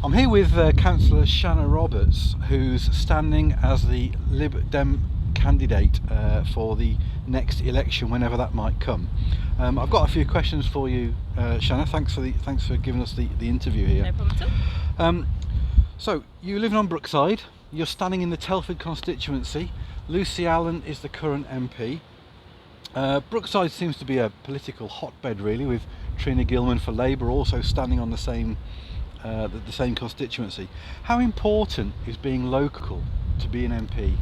I'm here with Councillor Shana Roberts, who's standing as the Lib Dem candidate for the next election, whenever that might come. I've got a few questions for you, Shana. Thanks for giving us the interview here. No problem at all. So you live on Brookside. You're standing in the Telford constituency. Lucy Allen is the current MP. Brookside seems to be a political hotbed, really, with Trina Gilman for Labour also standing on the same constituency. How important is being local to be an MP?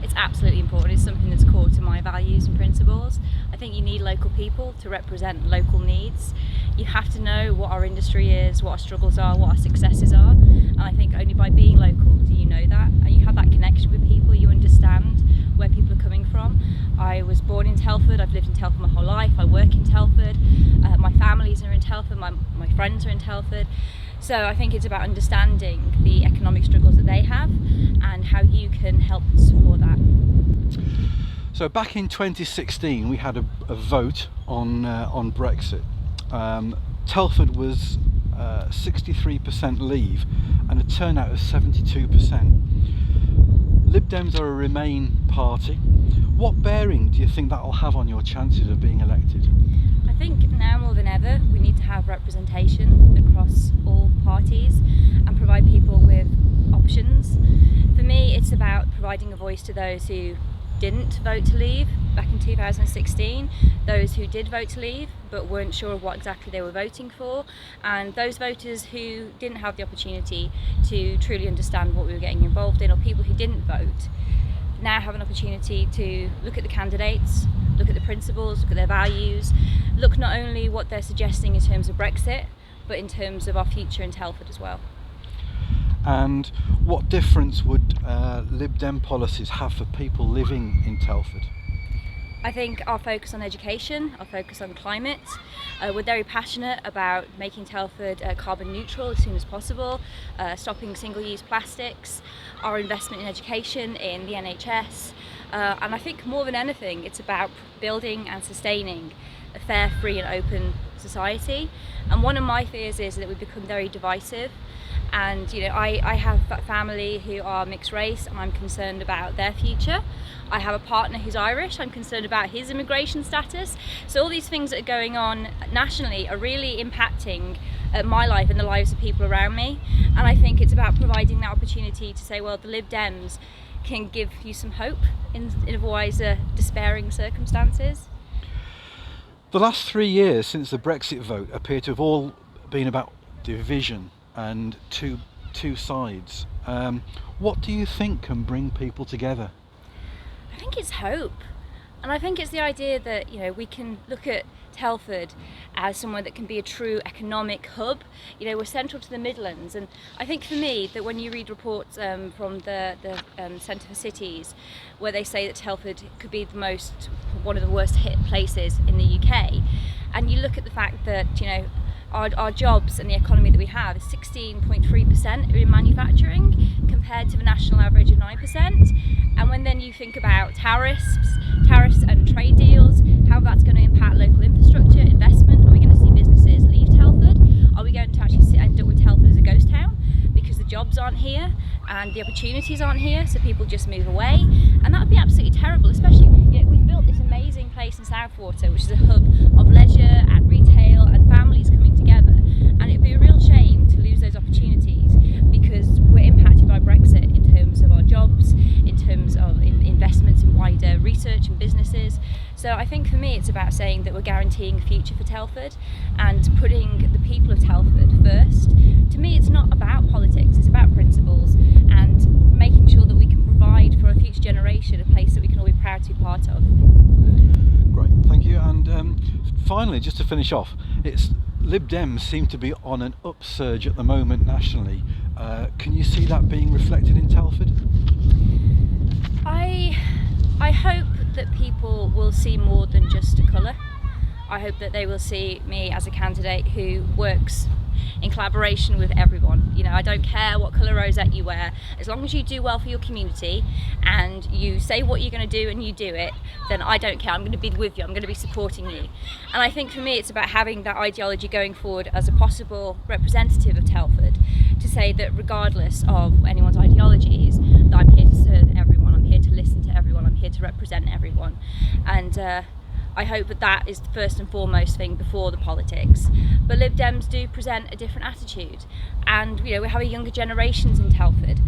It's absolutely important. It's something that's core to my values and principles. I think you need local people to represent local needs. You have to know what our industry is, what our struggles are, what our successes are, and I think only by being local do you know that, and you have that connection with people. You understand where people are coming from. I was born in Telford, I've lived in Telford my whole life, I work in Telford, my families are in Telford, my friends are in Telford. So I think it's about understanding the economic struggles that they have and how you can help support that. So back in 2016 we had a vote on Brexit. Telford was 63% Leave and a turnout of 72%. Lib Dems are a Remain party. What bearing do you think that will have on your chances of being elected? I think now more than ever we need to have representation across all parties and provide people with options. For me, it's about providing a voice to those who didn't vote to leave back in 2016, those who did vote to leave but weren't sure of what exactly they were voting for, and those voters who didn't have the opportunity to truly understand what we were getting involved in, or people who didn't vote now have an opportunity to look at the candidates, look at the principles, look at their values, look not only what they're suggesting in terms of Brexit, but in terms of our future in Telford as well. And what difference would Lib Dem policies have for people living in Telford? I think our focus on education, our focus on climate, we're very passionate about making Telford carbon neutral as soon as possible, stopping single-use plastics, our investment in education, in the NHS, and I think more than anything it's about building and sustaining a fair, free and open society. And one of my fears is that we've become very divisive. And I have a family who are mixed race and I'm concerned about their future. I have a partner who's Irish, I'm concerned about his immigration status. So all these things that are going on nationally are really impacting my life and the lives of people around me. And I think it's about providing that opportunity to say, well, the Lib Dems can give you some hope in otherwise despairing circumstances. The last 3 years since the Brexit vote appear to have all been about division and two sides. What do you think can bring people together? I think it's hope, and I think it's the idea that we can look at Telford as somewhere that can be a true economic hub. We're central to the Midlands, and I think for me that when you read reports from the Centre for Cities where they say that Telford could be one of the worst hit places in the UK, and you look at the fact that our jobs and the economy that we have is 16.3% in manufacturing compared to the national average of 9%. And when then you think about tariffs and trade deals, how that's going to impact local infrastructure, investment, are we going to see businesses leave Telford? Are we going to actually end up with Telford as a ghost town because the jobs aren't here and the opportunities aren't here, so people just move away? And that would be absolutely terrible, especially we've built this amazing place in Southwater, which is a hub of leisure and retail and families coming together, and it'd be a real shame to lose those opportunities because we're impacted by Brexit in terms of our jobs, in terms of investments in wider research and businesses. So I think for me it's about saying that we're guaranteeing a future for Telford and putting the people of Telford first. To me it's not about politics, it's about principles and making sure that we can provide for a future generation a place that we can all be proud to be part of. Great, thank you. And finally, just to finish off, Lib Dems seem to be on an upsurge at the moment nationally. Can you see that being reflected in Telford? I hope that people will see more than just a colour. I hope that they will see me as a candidate who works in collaboration with everyone. You know, I don't care what colour rosette you wear, as long as you do well for your community and you say what you're going to do and you do it, then I don't care. I'm going to be with you, I'm going to be supporting you. And I think for me it's about having that ideology going forward as a possible representative of Telford, to say that regardless of anyone's ideologies, that I'm here to serve everyone, I'm here to listen to everyone, I'm here to represent everyone. And I hope that that is the first and foremost thing before the politics. But Lib Dems do present a different attitude, and you know, we're having younger generations in Telford,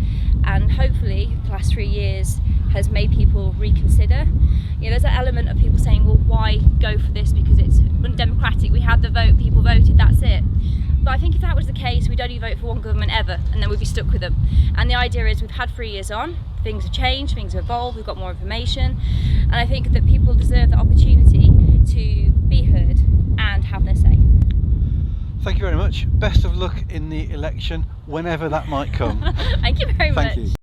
and hopefully the last 3 years has made people reconsider. You know, there's an element of people saying, well, why go for this because it's undemocratic, we had the vote, people voted, that's it. But I think if that was the case, we'd only vote for one government ever, and then we'd be stuck with them. And the idea is we've had 3 years on, things have changed, things have evolved, we've got more information, and I think that people deserve the opportunity to be heard and have their say. Thank you very much. Best of luck in the election, whenever that might come. Thank you very much. Thank you.